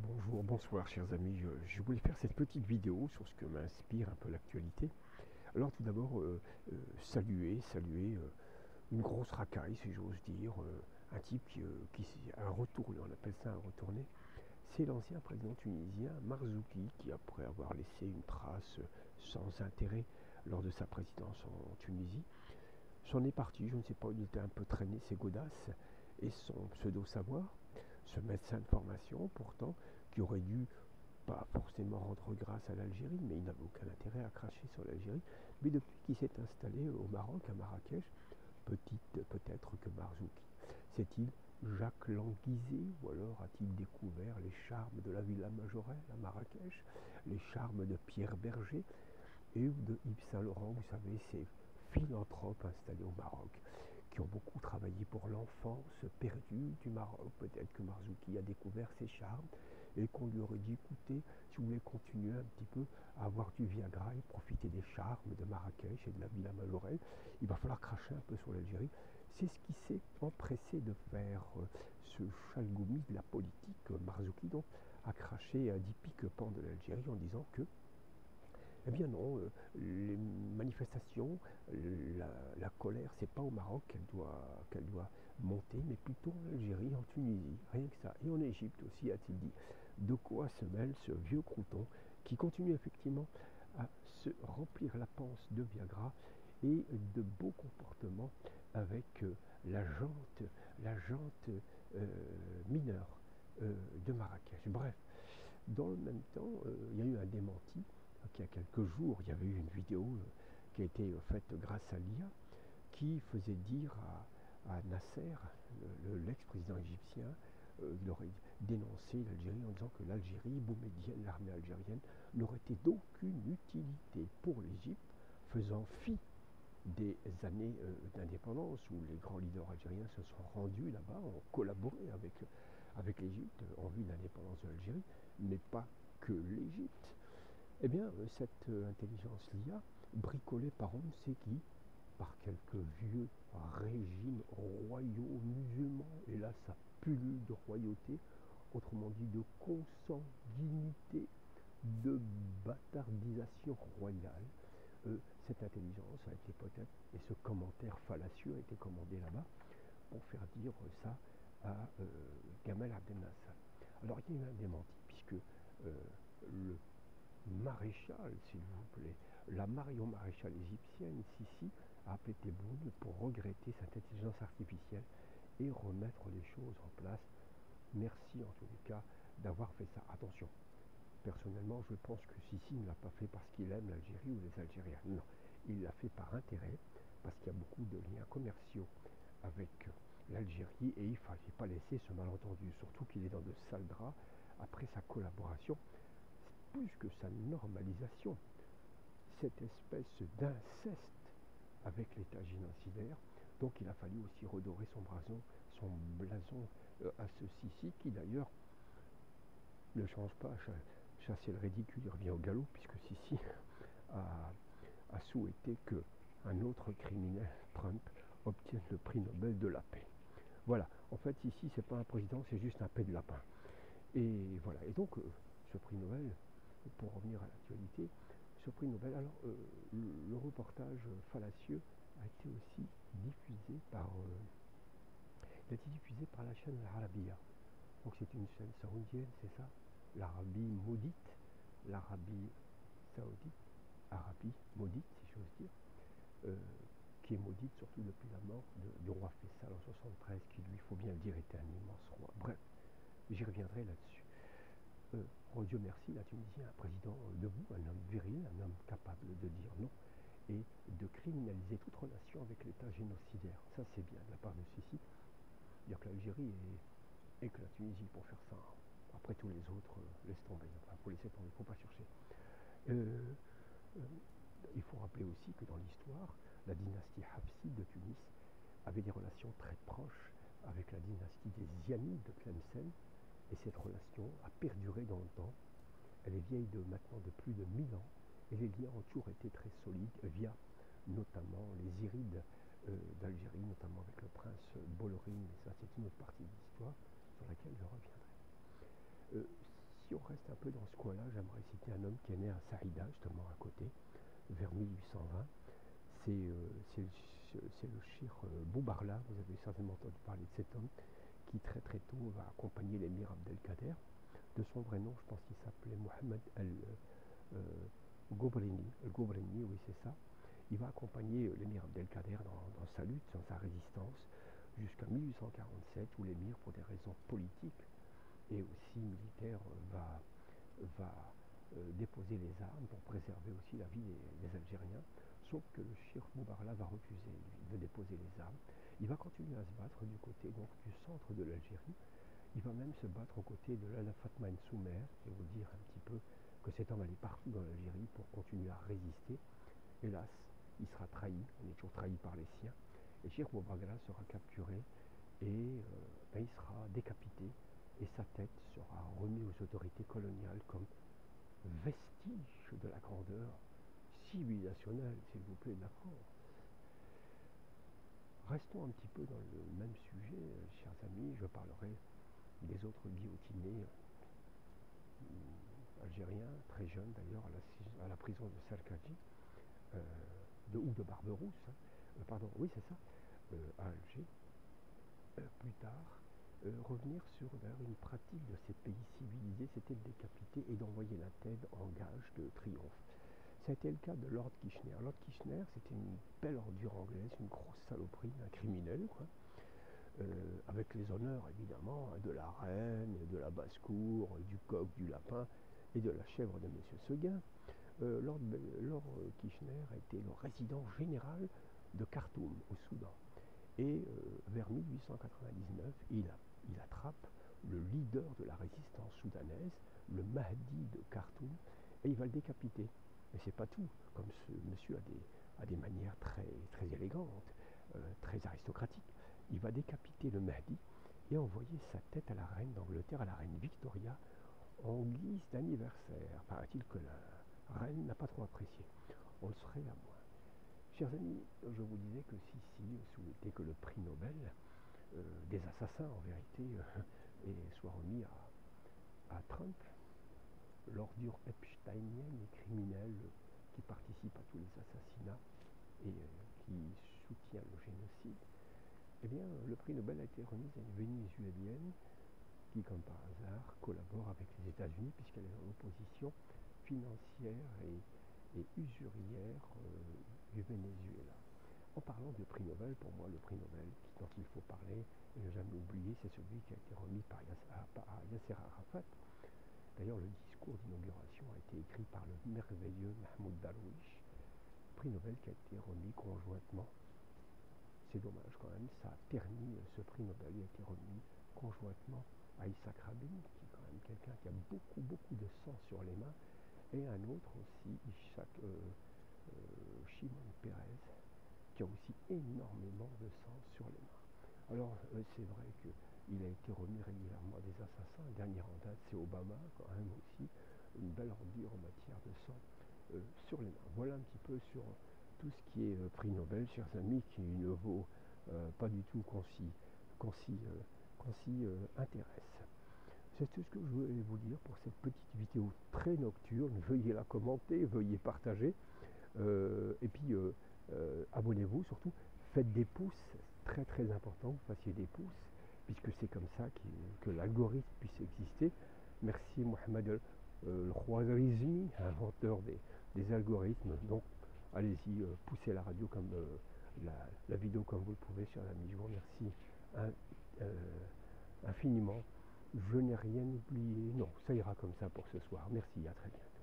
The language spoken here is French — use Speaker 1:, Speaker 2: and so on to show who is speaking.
Speaker 1: Bonjour, bonsoir chers amis, je voulais faire cette petite vidéo sur ce que m'inspire un peu l'actualité. Alors tout d'abord, saluer une grosse racaille si j'ose dire, un type un retourné, on appelle ça un retourné. C'est l'ancien président tunisien Marzouki qui, après avoir laissé une trace sans intérêt lors de sa présidence en Tunisie, s'en est parti, je ne sais pas, il était un peu traîné ses godasses et son pseudo-savoir, ce médecin de formation pourtant, qui aurait dû pas forcément rendre grâce à l'Algérie, mais il n'avait aucun intérêt à cracher sur l'Algérie, mais depuis qu'il s'est installé au Maroc, à Marrakech, peut-être que Marzouki, s'est-il Jacques Languizé, ou alors a-t-il découvert les charmes de la Villa Majorelle à Marrakech, les charmes de Pierre Berger, et de Yves Saint-Laurent, vous savez, ces philanthropes installés au Maroc, qui ont beaucoup travaillé pour l'enfance perdue du Maroc. Peut-être que Marzouki a découvert ses charmes et qu'on lui aurait dit, écoutez, si vous voulez continuer un petit peu à avoir du Viagra et profiter des charmes de Marrakech et de la Villa Majorelle, il va falloir cracher un peu sur l'Algérie. C'est ce qui s'est empressé de faire ce chalgoumi de la politique. Marzouki, donc, a craché à 10 pique-pans de l'Algérie en disant que eh bien non, les manifestations, la colère, c'est pas au Maroc qu'elle doit monter, mais plutôt en Algérie, en Tunisie, rien que ça. Et en Égypte aussi, a-t-il dit. De quoi se mêle ce vieux crouton qui continue effectivement à se remplir la panse de Viagra et de beaux comportements avec la jante mineure de Marrakech. Bref, dans le même temps, il y a eu un démenti qu'il y a quelques jours, il y avait eu une vidéo qui a été faite grâce à l'IA qui faisait dire à Nasser, l'ex-président égyptien, il aurait dénoncé l'Algérie en disant que l'Algérie boumedienne, l'armée algérienne, n'aurait été d'aucune utilité pour l'Égypte, faisant fi des années d'indépendance où les grands leaders algériens se sont rendus là-bas, ont collaboré avec l'Égypte en vue de l'indépendance de l'Algérie, mais pas que l'Égypte. Eh bien, cette intelligence l'IA, bricolée par on ne sait qui, par quelques vieux régimes royaux musulmans, et là ça pullule de royauté, autrement dit de consanguinité, de bâtardisation royale. Cette intelligence a été peut-être, et ce commentaire fallacieux a été commandé là-bas, pour faire dire ça à Gamal Abdel Nasser. Alors il y a eu un démenti, puisque le maréchal, s'il vous plaît, la Marion maréchal égyptienne, Sissi, a appelé Tebboune pour regretter cette intelligence artificielle et remettre les choses en place. Merci en tous les cas d'avoir fait ça. Attention, personnellement, je pense que Sissi ne l'a pas fait parce qu'il aime l'Algérie ou les Algériens. Non, il l'a fait par intérêt, parce qu'il y a beaucoup de liens commerciaux avec l'Algérie et il ne fallait pas laisser ce malentendu, surtout qu'il est dans de sales draps après sa collaboration, plus que sa normalisation, cette espèce d'inceste avec l'État génocidaire. Donc il a fallu aussi redorer son blason à ce Sissi qui d'ailleurs ne change pas, chasser le ridicule, il revient au galop, puisque Sissi a souhaité qu'un autre criminel, Trump, obtienne le prix Nobel de la paix. Voilà, en fait ici c'est pas un président, c'est juste un paix de lapin. Et voilà, et donc ce prix Nobel, pour revenir à l'actualité, ce prix Nobel, alors le reportage fallacieux a été aussi diffusé par la chaîne Al-Arabiya. Donc c'est une chaîne saoudienne, c'est ça, l'Arabie maudite, l'Arabie saoudite, Arabie maudite si j'ose dire, qui est maudite surtout depuis la mort du roi Faisal en 73, qui lui, il faut bien le dire, était un immense roi. Bref, j'y reviendrai là-dessus. Oh Dieu merci, la Tunisie a un président debout, un homme viril, un homme capable de dire non et de criminaliser toute relation avec l'État génocidaire. Ça c'est bien de la part de Sissi. Dire que l'Algérie et que la Tunisie pour faire ça. Après tous les autres, laisse tomber. Enfin, faut laisser tomber, faut pas chercher. Il faut rappeler aussi que dans l'histoire, la dynastie Hafside de Tunis avait des relations très proches avec la dynastie des Zianides de Tlemcen, et cette relation a perduré dans le temps. Elle est vieille de maintenant de plus de 1000 ans, et les liens ont toujours été très solides via notamment les Irides d'Algérie, notamment avec le prince Bollorine, mais ça c'est une autre partie de l'histoire sur laquelle je reviendrai. reste un peu dans ce coin-là, j'aimerais citer un homme qui est né à Saïda, justement à côté, vers 1820. C'est le Cheikh Boubarla, vous avez certainement entendu parler de cet homme, qui très très tôt va accompagner l'émir Abdelkader. De son vrai nom, je pense qu'il s'appelait Mohamed Gobrini, oui c'est ça. Il va accompagner l'émir Abdelkader dans sa lutte, dans sa résistance, jusqu'à 1847, où l'émir, pour des raisons politiques et aussi militaires, va déposer les armes pour préserver aussi la vie des Algériens. Sauf que le Cheikh Boubarla va refuser de déposer les armes. Il va continuer à se battre du côté donc, du centre de l'Algérie. Il va même se battre aux côtés de Lala Fatma Soumer, qui va vous dire un petit peu que cet homme allait partout dans l'Algérie pour continuer à résister. Hélas, il sera trahi, on est toujours trahi par les siens. Et Cheikh Boubarla sera capturé et il sera décapité et sa tête sera remise aux autorités coloniales comme vestige de la grandeur civilisationnelle, s'il vous plaît, de la France. Restons un petit peu dans le même sujet, chers amis, je parlerai des autres guillotinés algériens, très jeunes d'ailleurs, à la prison de Sarkaji, ou de Barberousse, pardon, oui c'est ça, à Alger. Plus tard, revenir sur une pratique de ces pays civilisés, c'était de décapiter et d'envoyer la tête en gage de triomphe. Ça a été le cas de Lord Kitchener. Lord Kitchener, c'était une belle ordure anglaise, une grosse saloperie, un criminel, quoi. Avec les honneurs évidemment de la reine, de la basse-cour, du coq, du lapin et de la chèvre de M. Seguin. Lord Kitchener a été le résident général de Khartoum, au Soudan. Et vers 1899, il attrape le leader de la résistance soudanaise, le Mahdi de Khartoum, et il va le décapiter. Mais c'est pas tout, comme ce monsieur a des manières très, très élégantes, très aristocratiques. Il va décapiter le Mahdi et envoyer sa tête à la reine d'Angleterre, à la reine Victoria, en guise d'anniversaire. Paraît-il que la reine n'a pas trop apprécié. On le serait à moins. Chers amis, je vous disais que si souhaitait que le prix Nobel des assassins, en vérité, soit remis à Trump, l'ordure epsteinienne et criminelle qui participe à tous les assassinats et qui soutient le génocide, eh bien, le prix Nobel a été remis à une Vénézuélienne qui, comme par hasard, collabore avec les États-Unis puisqu'elle est en opposition financière et usurière du Venezuela. En parlant de prix Nobel, pour moi, le prix Nobel dont il faut parler, et ne jamais oublier, c'est celui qui a été remis par Yasser Arafat. D'ailleurs, le discours d'inauguration a été écrit par le merveilleux Mahmoud Darwish, prix Nobel qui a été remis conjointement. C'est dommage quand même, ça a permis, ce prix Nobel a été remis conjointement à Yitzhak Rabin, qui est quand même quelqu'un qui a beaucoup de sang sur les mains, et un autre aussi, Shimon Peres, qui a aussi énormément de sang sur les mains. Alors, c'est vrai qu'il a été remis régulièrement à des assassins. Le dernier en date, c'est Obama, quand même aussi, une belle ordure en matière de sang sur les mains. Voilà un petit peu sur tout ce qui est prix Nobel, chers amis, qui ne vaut pas du tout qu'on s'y intéresse. C'est tout ce que je voulais vous dire pour cette petite vidéo très nocturne. Veuillez la commenter, veuillez partager. Et puis, abonnez-vous surtout. Faites des pouces, très très important que vous fassiez des pouces, puisque c'est comme ça que l'algorithme puisse exister. Merci Mohamed El-Khwarizmi, inventeur des algorithmes. Donc, allez-y, poussez la radio comme la vidéo comme vous le pouvez, chers amis. Je vous remercie infiniment. Je n'ai rien oublié. Non, ça ira comme ça pour ce soir. Merci, à très bientôt.